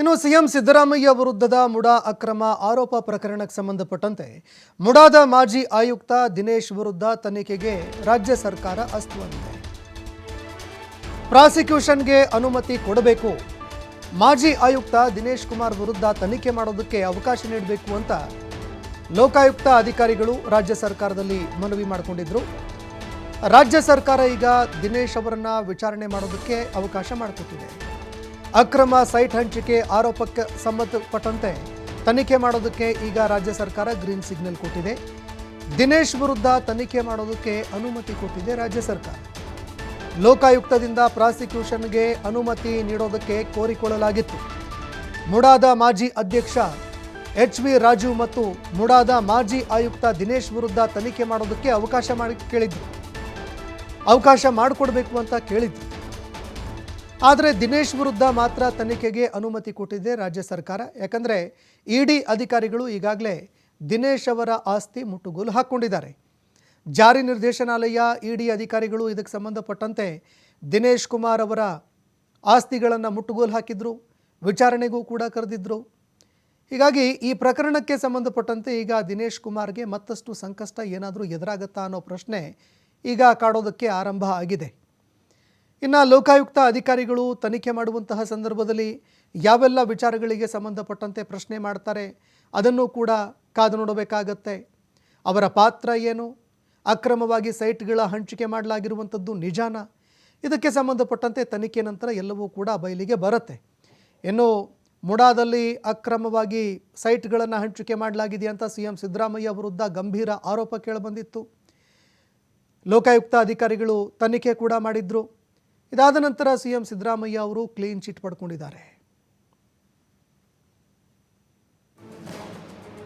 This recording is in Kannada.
ಇನ್ನು ಸಿಎಂ ಸಿದ್ದರಾಮಯ್ಯ ವಿರುದ್ಧದ ಮುಡಾ ಅಕ್ರಮ ಆರೋಪ ಪ್ರಕರಣಕ್ಕೆ ಸಂಬಂಧಪಟ್ಟಂತೆ ಮುಡಾದ ಮಾಜಿ ಆಯುಕ್ತ ದಿನೇಶ್ ವಿರುದ್ಧ ತನಿಖೆಗೆ ರಾಜ್ಯ ಸರ್ಕಾರ ಅಸ್ತಿತ್ವವಿದೆ. ಪ್ರಾಸಿಕ್ಯೂಷನ್ಗೆ ಅನುಮತಿ ಕೊಡಬೇಕು, ಮಾಜಿ ಆಯುಕ್ತ ದಿನೇಶ್ ಕುಮಾರ್ ವಿರುದ್ಧ ತನಿಖೆ ಮಾಡೋದಕ್ಕೆ ಅವಕಾಶ ನೀಡಬೇಕು ಅಂತ ಲೋಕಾಯುಕ್ತ ಅಧಿಕಾರಿಗಳು ರಾಜ್ಯ ಸರ್ಕಾರದಲ್ಲಿ ಮನವಿ ಮಾಡಿಕೊಂಡಿದ್ರು. ರಾಜ್ಯ ಸರ್ಕಾರ ಈಗ ದಿನೇಶ್ ಅವರನ್ನ ವಿಚಾರಣೆ ಮಾಡೋದಕ್ಕೆ ಅವಕಾಶ ಮಾಡಿಕೊಟ್ಟಿದೆ. ಅಕ್ರಮ ಸೈಟ್ ಹಂಚಿಕೆ ಆರೋಪಕ್ಕೆ ಸಂಬಂಧಪಟ್ಟಂತೆ ತನಿಖೆ ಮಾಡೋದಕ್ಕೆ ಈಗ ರಾಜ್ಯ ಸರ್ಕಾರ ಗ್ರೀನ್ ಸಿಗ್ನಲ್ ಕೊಟ್ಟಿದೆ. ದಿನೇಶ್ ವಿರುದ್ಧ ತನಿಖೆ ಮಾಡೋದಕ್ಕೆ ಅನುಮತಿ ಕೊಟ್ಟಿದೆ ರಾಜ್ಯ ಸರ್ಕಾರ. ಲೋಕಾಯುಕ್ತದಿಂದ ಪ್ರಾಸಿಕ್ಯೂಷನ್ಗೆ ಅನುಮತಿ ನೀಡೋದಕ್ಕೆ ಕೋರಿಕೊಳ್ಳಲಾಗಿತ್ತು. ಮುಡಾದ ಮಾಜಿ ಅಧ್ಯಕ್ಷ ಎಚ್.ವಿ. ರಾಜು ಮತ್ತು ಮುಡಾದ ಮಾಜಿ ಆಯುಕ್ತ ದಿನೇಶ್ ವಿರುದ್ಧ ತನಿಖೆ ಮಾಡೋದಕ್ಕೆ ಅವಕಾಶ ಮಾಡಿಕೊಡ್ಬೇಕು ಅಂತ ಕೇಳಿದ್ರು. ಆದರೆ ದಿನೇಶ್ ವಿರುದ್ಧ ಮಾತ್ರ ತನಿಖೆಗೆ ಅನುಮತಿ ಕೊಟ್ಟಿದೆ ರಾಜ್ಯ ಸರ್ಕಾರ. ಯಾಕಂದರೆ ಇಡಿ ಅಧಿಕಾರಿಗಳು ಈಗಾಗಲೇ ದಿನೇಶ್ ಅವರ ಆಸ್ತಿ ಮುಟ್ಟುಗೋಲು ಹಾಕ್ಕೊಂಡಿದ್ದಾರೆ. ಜಾರಿ ನಿರ್ದೇಶನಾಲಯ ಇಡಿ ಅಧಿಕಾರಿಗಳು ಇದಕ್ಕೆ ಸಂಬಂಧಪಟ್ಟಂತೆ ದಿನೇಶ್ ಕುಮಾರ್ ಅವರ ಆಸ್ತಿಗಳನ್ನು ಮುಟ್ಟುಗೋಲು ಹಾಕಿದ್ರು, ವಿಚಾರಣೆಗೂ ಕೂಡ ಕರೆದಿದ್ರು. ಹೀಗಾಗಿ ಈ ಪ್ರಕರಣಕ್ಕೆ ಸಂಬಂಧಪಟ್ಟಂತೆ ಈಗ ದಿನೇಶ್ ಕುಮಾರ್ಗೆ ಮತ್ತಷ್ಟು ಸಂಕಷ್ಟ ಏನಾದರೂ ಎದುರಾಗುತ್ತಾ ಅನ್ನೋ ಪ್ರಶ್ನೆ ಈಗ ಕಾಡೋದಕ್ಕೆ ಆರಂಭ ಆಗಿದೆ. ಇನ್ನು ಲೋಕಾಯುಕ್ತ ಅಧಿಕಾರಿಗಳು ತನಿಖೆ ಮಾಡುವಂತಹ ಸಂದರ್ಭದಲ್ಲಿ ಯಾವೆಲ್ಲ ವಿಚಾರಗಳಿಗೆ ಸಂಬಂಧಪಟ್ಟಂತೆ ಪ್ರಶ್ನೆ ಮಾಡ್ತಾರೆ ಅದನ್ನು ಕೂಡ ಕಾದು ನೋಡಬೇಕಾಗತ್ತೆ. ಅವರ ಪಾತ್ರ ಏನು, ಅಕ್ರಮವಾಗಿ ಸೈಟ್ಗಳ ಹಂಚಿಕೆ ಮಾಡಲಾಗಿರುವಂಥದ್ದು ನಿಜಾನ, ಇದಕ್ಕೆ ಸಂಬಂಧಪಟ್ಟಂತೆ ತನಿಖೆ ನಂತರ ಎಲ್ಲವೂ ಕೂಡ ಬಯಲಿಗೆ ಬರುತ್ತೆ. ಇನ್ನು ಮುಡಾದಲ್ಲಿ ಅಕ್ರಮವಾಗಿ ಸೈಟ್ಗಳನ್ನು ಹಂಚಿಕೆ ಮಾಡಲಾಗಿದೆ ಅಂತ ಸಿಎಂ ಸಿದ್ದರಾಮಯ್ಯ ವಿರುದ್ಧ ಗಂಭೀರ ಆರೋಪ ಕೇಳಿಬಂದಿತ್ತು. ಲೋಕಾಯುಕ್ತ ಅಧಿಕಾರಿಗಳು ತನಿಖೆ ಕೂಡ ಮಾಡಿದ್ರು. ಇದಾದ ನಂತರ ಸಿಎಂ ಸಿದ್ದರಾಮಯ್ಯ ಅವರು ಕ್ಲೀನ್ ಚಿಟ್ ಪಡ್ಕೊಂಡಿದ್ದಾರೆ.